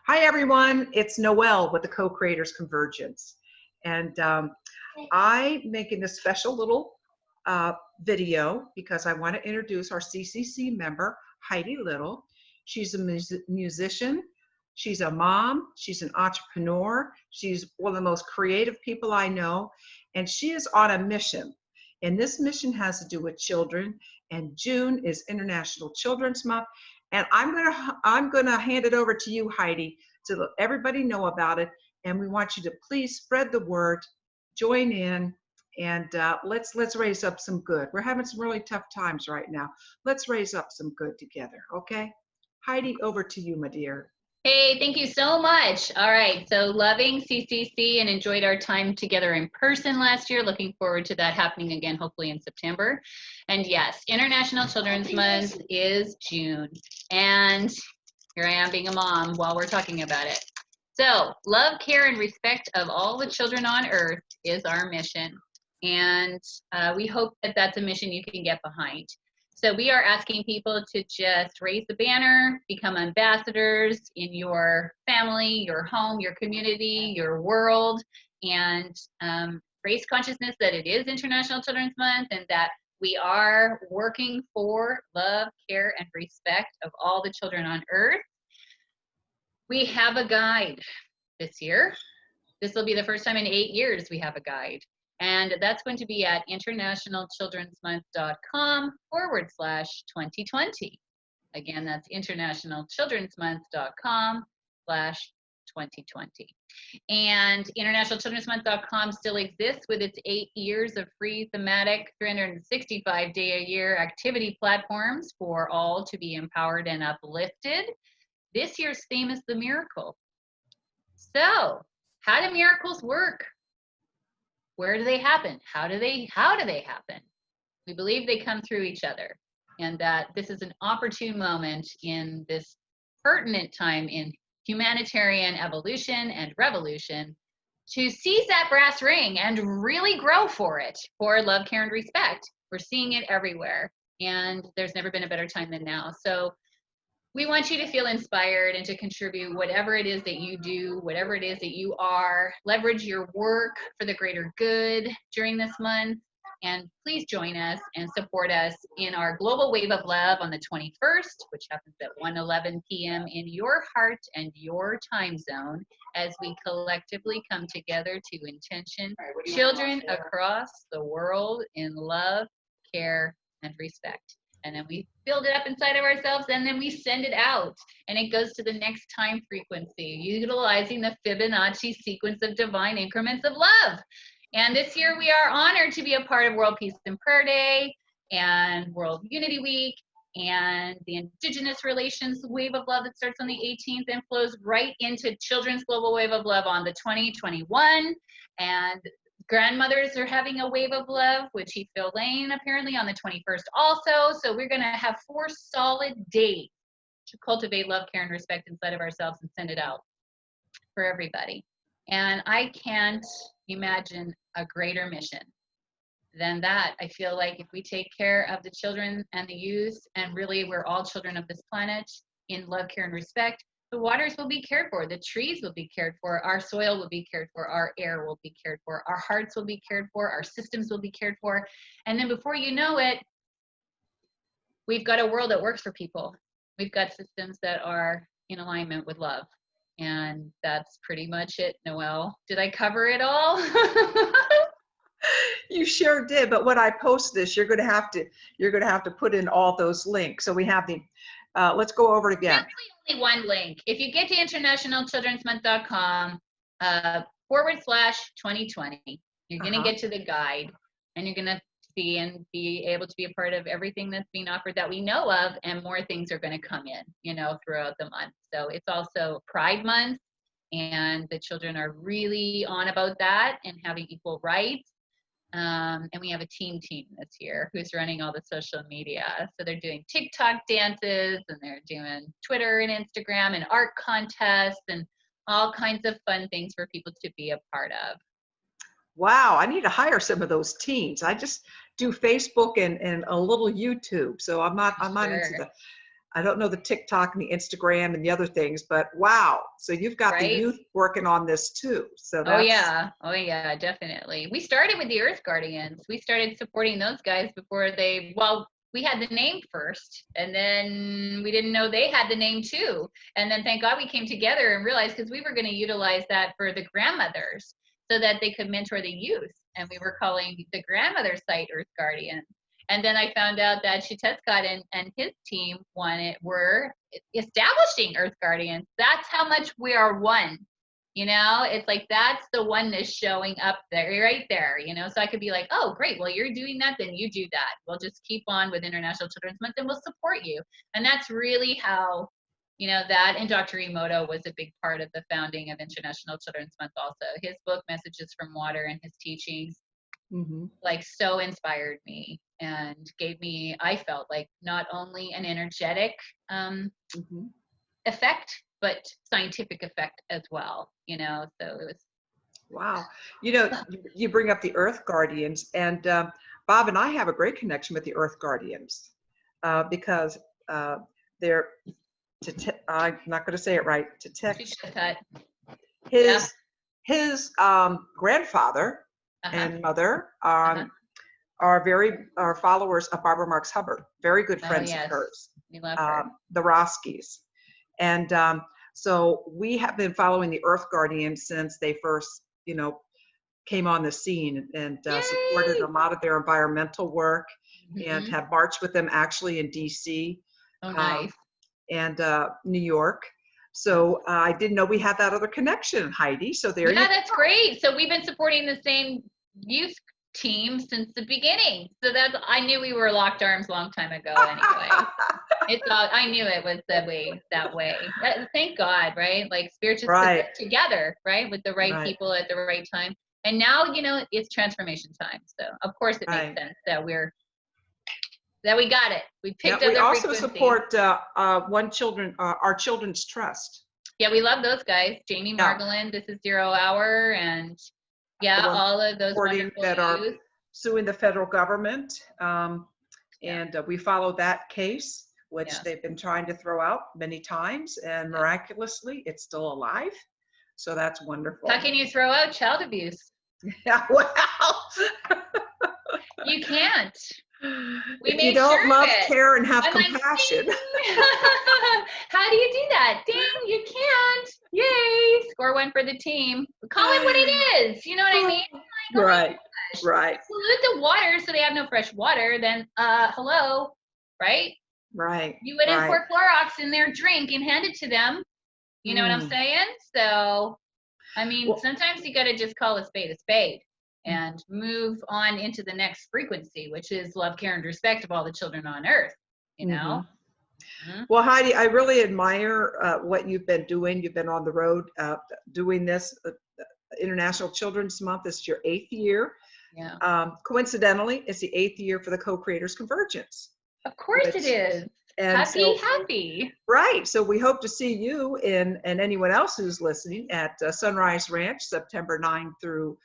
Hi, everyone. It's Noel with the CoCreators Convergence. And I'm making a special little video because I want to introduce our CCC member, Heidi Little. She's a musician. She's a mom. She's an entrepreneur. She's one of the most creative people I know. And she is on a mission. And this mission has to do with children. And June is International Children's Month. And I'm gonna hand it over to you, Heidi, to let everybody know about it. And we want you to please spread the word, join in, and let's raise up some good. We're having some really tough times right now. Let's raise up some good together, okay? Heidi, over to you, my dear. Hey, thank you so much. All right, so loving CCC and enjoyed our time together in person last year. Looking forward to that happening again, hopefully in September. And yes, International Children's Month is June. And here I am being a mom while we're talking about it. So love, care, and respect of all the children on earth is our mission. And we hope that that's a mission you can get behind. So we are asking people to just raise the banner, become ambassadors in your family, your home, your community, your world, and raise consciousness that it is International Children's Month and that we are working for love, care, and respect of all the children on earth. We have a guide this year. This will be the first time in 8 years we have a guide. And that's going to be at internationalchildrensmonth.com/2020. Again, that's internationalchildrensmonth.com/2020. And internationalchildrensmonth.com still exists with its 8 years of free thematic 365-day-a-year activity platforms for all to be empowered and uplifted. This year's theme is the miracle. So, how do miracles work? Where do they happen? How do they happen? We believe they come through each other, and that this is an opportune moment in this pertinent time in humanitarian evolution and revolution to seize that brass ring and really grow for it, for love, care, and respect. We're seeing it everywhere, and there's never been a better time than now. So we want you to feel inspired and to contribute whatever it is that you do, whatever it is that you are. Leverage your work for the greater good during this month. And please join us and support us in our Global Wave of Love on the 21st, which happens at 1:11 p.m. in your heart and your time zone, as we collectively come together to intention children across the world in love, care, and respect. And then we build it up inside of ourselves, and then we send it out, and it goes to the next time frequency, utilizing the Fibonacci sequence of divine increments of love. And this year we are honored to be a part of World Peace and Prayer Day and World Unity Week and the Indigenous Relations Wave of Love that starts on the 18th and flows right into Children's Global Wave of Love on the 2021. And grandmothers are having a wave of love with Chief Phil Lane apparently on the 21st also. So we're going to have 4 solid days to cultivate love, care, and respect inside of ourselves and send it out for everybody. And I can't imagine a greater mission than that. I feel like if we take care of the children and the youth, and really we're all children of this planet in love, care, and respect, the waters will be cared for, the trees will be cared for, our soil will be cared for, our air will be cared for, our hearts will be cared for, our systems will be cared for. And then before you know it, we've got a world that works for people. We've got systems that are in alignment with love. And that's pretty much it, Noel. Did I cover it all? You sure did, but when I post this, you're going to have to put in all those links. So we have the let's go over it again. Only one link. If you get to internationalchildrensmonth.com /2020, you're going to get to the guide, and you're going to see and be able to be a part of everything that's being offered that we know of, and more things are going to come in, throughout the month. So it's also Pride Month, and the children are really on about that and having equal rights. And we have a team this year who's running all the social media. So they're doing TikTok dances, and they're doing Twitter and Instagram and art contests and all kinds of fun things for people to be a part of. Wow, I need to hire some of those teens. I just do Facebook and a little YouTube. So I'm not into I don't know the TikTok and the Instagram and the other things, but wow. So you've got the Right? youth working on this too. So Oh that's, yeah. Oh yeah, definitely. We started with the Earth Guardians. We started supporting those guys before they, well, we had the name first, and then we didn't know they had the name too. And then thank God we came together and realized, because we were going to utilize that for the grandmothers so that they could mentor the youth. And we were calling the grandmother site Earth Guardian. And then I found out that Scott and his team were establishing Earth Guardians. That's how much we are one. You know, it's like that's the oneness showing up there, right there, you know. So I could be like, oh, great, well, you're doing that, then you do that. We'll just keep on with International Children's Month and we'll support you. And that's really how, you know, that, and Dr. Emoto was a big part of the founding of International Children's Month also. His book, Messages from Water, and his teachings, like, so inspired me and gave me, I felt like, not only an energetic effect, but scientific effect as well, you know. So it was, wow. You know, you bring up the Earth Guardians, and Bob and I have a great connection with the Earth Guardians because they're, I'm not going to say it right, his grandfather and mother are followers of Barbara Marx Hubbard, very good friends of hers, we love her. the Roskis. And so we have been following the Earth Guardians since they first, you know, came on the scene, and supported a lot of their environmental work, and have marched with them actually in DC and New York. So I didn't know we had that other connection, Heidi. So there you go. Yeah, that's great. So we've been supporting the same youth team since the beginning. So that's, I knew we were locked arms a long time ago anyway. I knew it was that way. Thank God, right? Like, spirits just put us together, right? With the right people at the right time. And now, you know, it's transformation time. So of course it makes sense that we got it. We picked up. We also support our Children's Trust. Yeah, we love those guys. Jamie Margolin, This Is 0 Hour, and all of those wonderful that are suing the federal government. And we follow that case, which they've been trying to throw out many times, and miraculously it's still alive. So that's wonderful. How can you throw out child abuse? Yeah, well, you can't. If you don't love, care, and have compassion. How do you do that? Ding, you can't. Yay, score one for the team. Call it what it is. You know what I mean? Like, right. Pollute the water so they have no fresh water. Then, hello, right? Right. You wouldn't pour Clorox in their drink and hand it to them. You know what I'm saying? So, I mean, sometimes you got to just call a spade and move on into the next frequency, which is love, care, and respect of all the children on earth, you know? Well, Heidi, I really admire what you've been doing. You've been on the road doing this. International Children's Month is your 8th year. Yeah. Coincidentally, it's the 8th year for the Co-Creators Convergence. Of course it is. And happy. Right. So we hope to see you and anyone else who's listening at Sunrise Ranch, September 9 through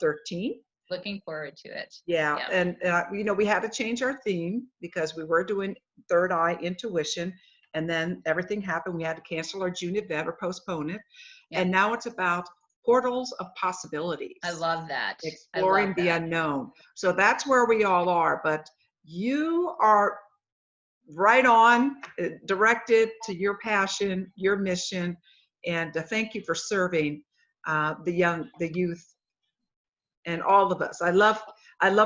13. Looking forward to it. Yeah. And, you know, we had to change our theme because we were doing Third Eye Intuition, and then everything happened. We had to cancel our June event or postpone it. Yeah. And now it's about portals of possibilities. I love that. Exploring the unknown. So that's where we all are. But you are right on, directed to your passion, your mission, and thank you for serving the youth, and all of us. I love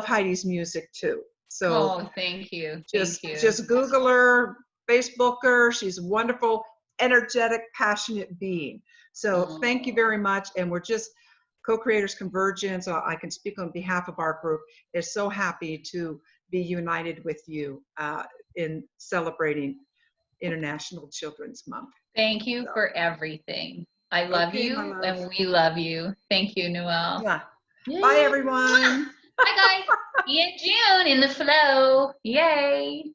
Heidi's music too. So thank you. Just Google her, Facebook her. She's a wonderful, energetic, passionate being. So thank you very much. And we're just Co-Creators Convergence. I can speak on behalf of our group. Is so happy to be united with you in celebrating International Children's Month. Thank you for everything. I love you, and we love you. Thank you, Noel. Yeah. Bye, everyone. Bye, guys. See you in June in the flow. Yay.